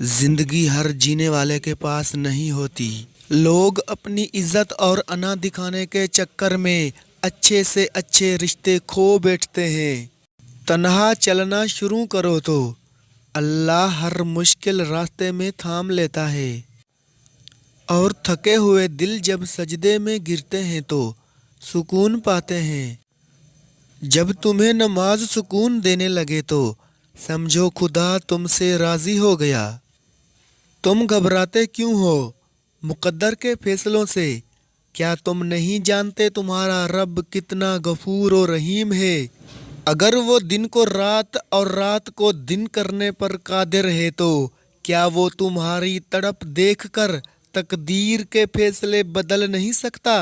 زندگی ہر جینے والے کے پاس نہیں ہوتی۔ لوگ اپنی عزت اور انا دکھانے کے چکر میں اچھے سے اچھے رشتے کھو بیٹھتے ہیں۔ تنہا چلنا شروع کرو تو اللہ ہر مشکل راستے میں تھام لیتا ہے، اور تھکے ہوئے دل جب سجدے میں گرتے ہیں تو سکون پاتے ہیں۔ جب تمہیں نماز سکون دینے لگے تو سمجھو خدا تم سے راضی ہو گیا۔ تم گھبراتے کیوں ہو مقدر کے فیصلوں سے؟ کیا تم نہیں جانتے تمہارا رب کتنا غفور و رحیم ہے؟ اگر وہ دن کو رات اور رات کو دن کرنے پر قادر ہے تو کیا وہ تمہاری تڑپ دیکھ کر تقدیر کے فیصلے بدل نہیں سکتا؟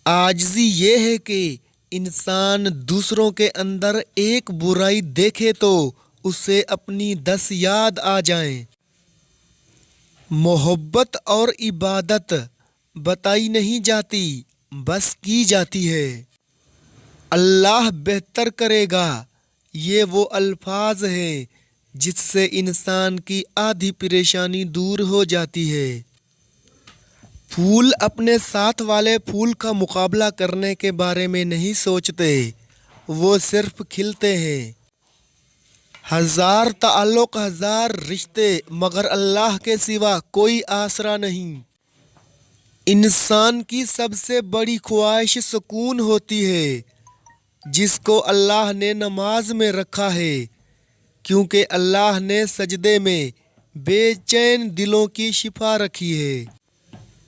عاجزی یہ ہے کہ انسان دوسروں کے اندر ایک برائی دیکھے تو اسے اپنی 10 یاد آ جائیں۔ محبت اور عبادت بتائی نہیں جاتی، بس کی جاتی ہے۔ اللہ بہتر کرے گا، یہ وہ الفاظ ہیں جس سے انسان کی آدھی پریشانی دور ہو جاتی ہے۔ پھول اپنے ساتھ والے پھول کا مقابلہ کرنے کے بارے میں نہیں سوچتے، وہ صرف کھلتے ہیں۔ ہزار تعلق، ہزار رشتے، مگر اللہ کے سوا کوئی آسرا نہیں۔ انسان کی سب سے بڑی خواہش سکون ہوتی ہے، جس کو اللہ نے نماز میں رکھا ہے، کیونکہ اللہ نے سجدے میں بے چین دلوں کی شفا رکھی ہے۔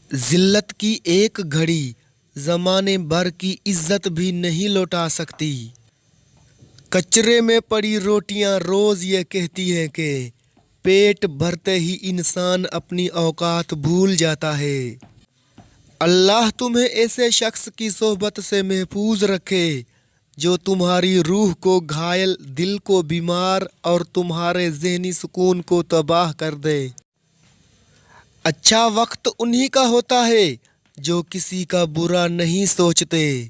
ذلت کی ایک گھڑی زمانے بھر کی عزت بھی نہیں لوٹا سکتی۔ کچرے میں پڑی روٹیاں روز یہ کہتی ہیں کہ پیٹ بھرتے ہی انسان اپنی اوقات بھول جاتا ہے۔ اللہ تمہیں ایسے شخص کی صحبت سے محفوظ رکھے جو تمہاری روح کو گھائل، دل کو بیمار اور تمہارے ذہنی سکون کو تباہ کر دے۔ اچھا وقت انہی کا ہوتا ہے جو کسی کا برا نہیں سوچتے۔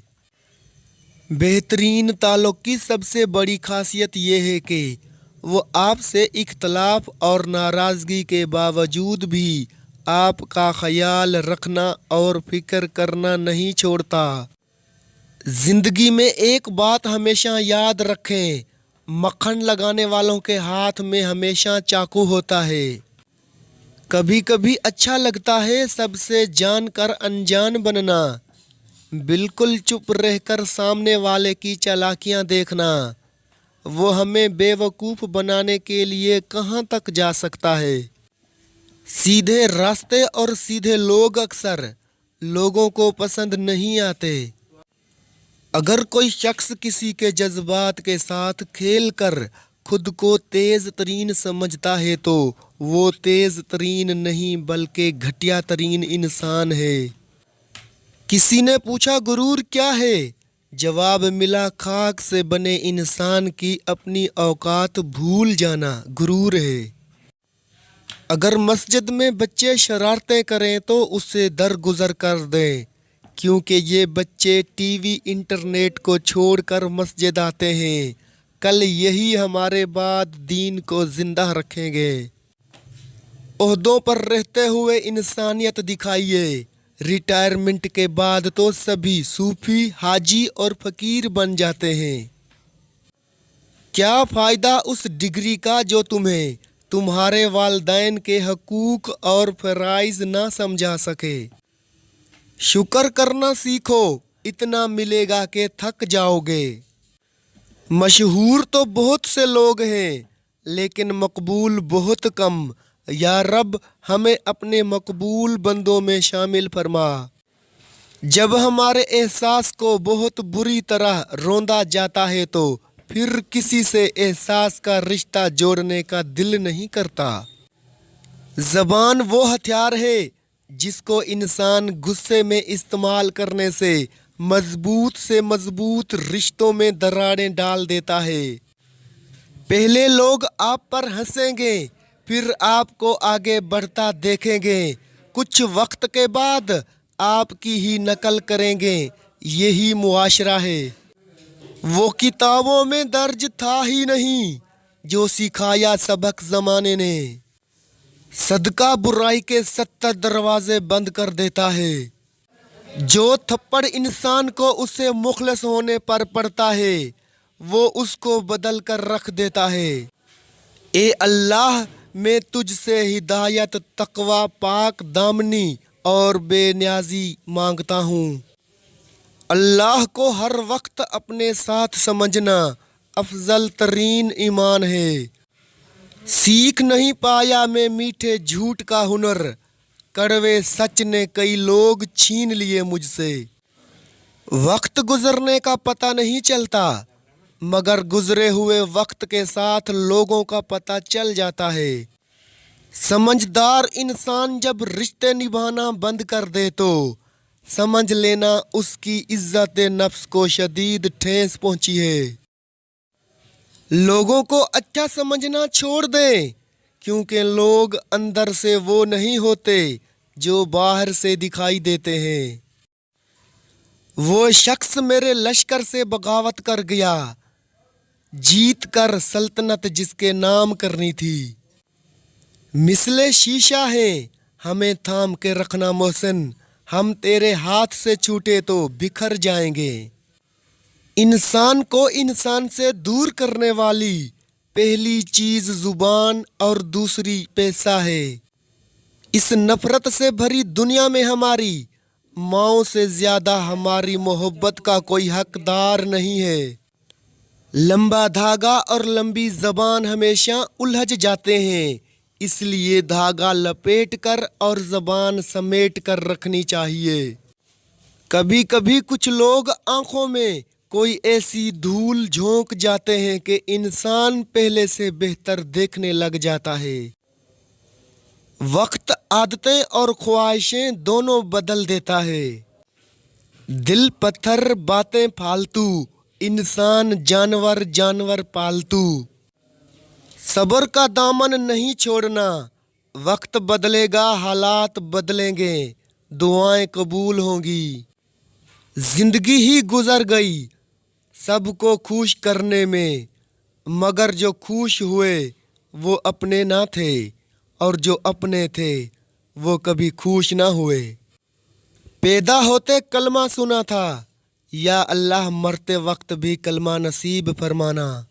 بہترین تعلق کی سب سے بڑی خاصیت یہ ہے کہ وہ آپ سے اختلاف اور ناراضگی کے باوجود بھی آپ کا خیال رکھنا اور فکر کرنا نہیں چھوڑتا۔ زندگی میں ایک بات ہمیشہ یاد رکھیں، مکھن لگانے والوں کے ہاتھ میں ہمیشہ چاقو ہوتا ہے۔ کبھی کبھی اچھا لگتا ہے سب سے جان کر انجان بننا، بالکل چپ رہ کر سامنے والے کی چالاکیاں دیکھنا۔ وہ ہمیں بے وقوف بنانے کے لیے کہاں تک جا سکتا ہے۔ سیدھے راستے اور سیدھے لوگ اکثر لوگوں کو پسند نہیں آتے۔ اگر کوئی شخص کسی کے جذبات کے ساتھ کھیل کر خود کو تیز ترین سمجھتا ہے تو وہ تیز ترین نہیں بلکہ گھٹیا ترین انسان ہے۔ کسی نے پوچھا غرور کیا ہے؟ جواب ملا خاک سے بنے انسان کی اپنی اوقات بھول جانا غرور ہے۔ اگر مسجد میں بچے شرارتیں کریں تو اسے درگزر کر دیں، کیونکہ یہ بچے ٹی وی انٹرنیٹ کو چھوڑ کر مسجد آتے ہیں۔ کل یہی ہمارے بعد دین کو زندہ رکھیں گے۔ عہدوں پر رہتے ہوئے انسانیت دکھائیے، ریٹائرمنٹ کے بعد تو سبھی صوفی، حاجی اور فقیر بن جاتے ہیں۔ کیا فائدہ اس ڈگری کا جو تمہیں تمہارے والدین کے حقوق اور فرائض نہ سمجھا سکے؟ شکر کرنا سیکھو، اتنا ملے گا کہ تھک جاؤ گے۔ مشہور تو بہت سے لوگ ہیں لیکن مقبول بہت کم۔ یا رب ہمیں اپنے مقبول بندوں میں شامل فرما۔ جب ہمارے احساس کو بہت بری طرح روندا جاتا ہے تو پھر کسی سے احساس کا رشتہ جوڑنے کا دل نہیں کرتا۔ زبان وہ ہتھیار ہے جس کو انسان غصے میں استعمال کرنے سے مضبوط سے مضبوط رشتوں میں دراڑیں ڈال دیتا ہے۔ پہلے لوگ آپ پر ہنسیں گے، پھر آپ کو آگے بڑھتا دیکھیں گے، کچھ وقت کے بعد آپ کی ہی نقل کریں گے۔ یہی معاشرہ ہے۔ وہ کتابوں میں درج تھا ہی نہیں جو سکھایا سبق زمانے نے۔ صدقہ برائی کے 70 دروازے بند کر دیتا ہے۔ جو تھپڑ انسان کو اسے مخلص ہونے پر پڑتا ہے وہ اس کو بدل کر رکھ دیتا ہے۔ اے اللہ، میں تجھ سے ہدایت، تقوی، پاک دامنی اور بے نیازی مانگتا ہوں۔ اللہ کو ہر وقت اپنے ساتھ سمجھنا افضل ترین ایمان ہے۔ سیکھ نہیں پایا میں میٹھے جھوٹ کا ہنر، کڑوے سچ نے کئی لوگ چھین لیے مجھ سے۔ وقت گزرنے کا پتہ نہیں چلتا، مگر گزرے ہوئے وقت کے ساتھ لوگوں کا پتہ چل جاتا ہے۔ سمجھدار انسان جب رشتے نبھانا بند کر دے تو سمجھ لینا اس کی عزت نفس کو شدید ٹھیس پہنچی ہے۔ لوگوں کو اچھا سمجھنا چھوڑ دیں، کیونکہ لوگ اندر سے وہ نہیں ہوتے جو باہر سے دکھائی دیتے ہیں۔ وہ شخص میرے لشکر سے بغاوت کر گیا، جیت کر سلطنت جس کے نام کرنی تھی۔ مثل شیشہ ہے ہمیں تھام کے رکھنا محسن، ہم تیرے ہاتھ سے چھوٹے تو بکھر جائیں گے۔ انسان کو انسان سے دور کرنے والی پہلی چیز زبان اور دوسری پیسہ ہے۔ اس نفرت سے بھری دنیا میں ہماری ماؤں سے زیادہ ہماری محبت کا کوئی حقدار نہیں ہے۔ لمبا دھاگا اور لمبی زبان ہمیشہ الجھ جاتے ہیں، اس لیے دھاگا لپیٹ کر اور زبان سمیٹ کر رکھنی چاہیے۔ کبھی کبھی کچھ لوگ آنکھوں میں کوئی ایسی دھول جھونک جاتے ہیں کہ انسان پہلے سے بہتر دیکھنے لگ جاتا ہے۔ وقت عادتیں اور خواہشیں دونوں بدل دیتا ہے۔ دل پتھر، باتیں پھالتو، انسان جانور، جانور پالتو۔ صبر کا دامن نہیں چھوڑنا، وقت بدلے گا، حالات بدلیں گے، دعائیں قبول ہوں گی۔ زندگی ہی گزر گئی سب کو خوش کرنے میں، مگر جو خوش ہوئے وہ اپنے نہ تھے، اور جو اپنے تھے وہ کبھی خوش نہ ہوئے۔ پیدا ہوتے کلمہ سنا تھا، یا اللہ مرتے وقت بھی کلمہ نصیب فرمانا۔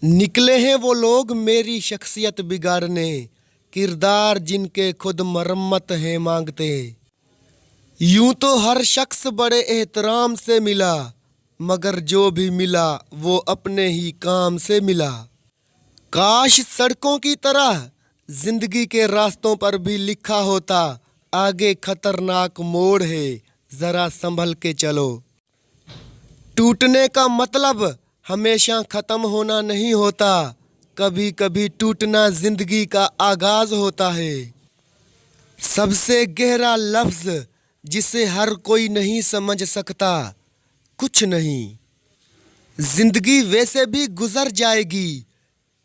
نکلے ہیں وہ لوگ میری شخصیت بگاڑنے، کردار جن کے خود مرمت ہیں مانگتے۔ یوں تو ہر شخص بڑے احترام سے ملا، مگر جو بھی ملا وہ اپنے ہی کام سے ملا۔ کاش سڑکوں کی طرح زندگی کے راستوں پر بھی لکھا ہوتا، آگے خطرناک موڑ ہے، ذرا سنبھل کے چلو۔ ٹوٹنے کا مطلب ہمیشہ ختم ہونا نہیں ہوتا، کبھی کبھی ٹوٹنا زندگی کا آغاز ہوتا ہے۔ سب سے گہرا لفظ جسے ہر کوئی نہیں سمجھ سکتا، کچھ نہیں۔ زندگی ویسے بھی گزر جائے گی،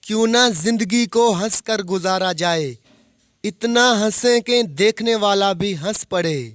کیوں نہ زندگی کو ہنس کر گزارا جائے، اتنا ہنسیں کہ دیکھنے والا بھی ہنس پڑے۔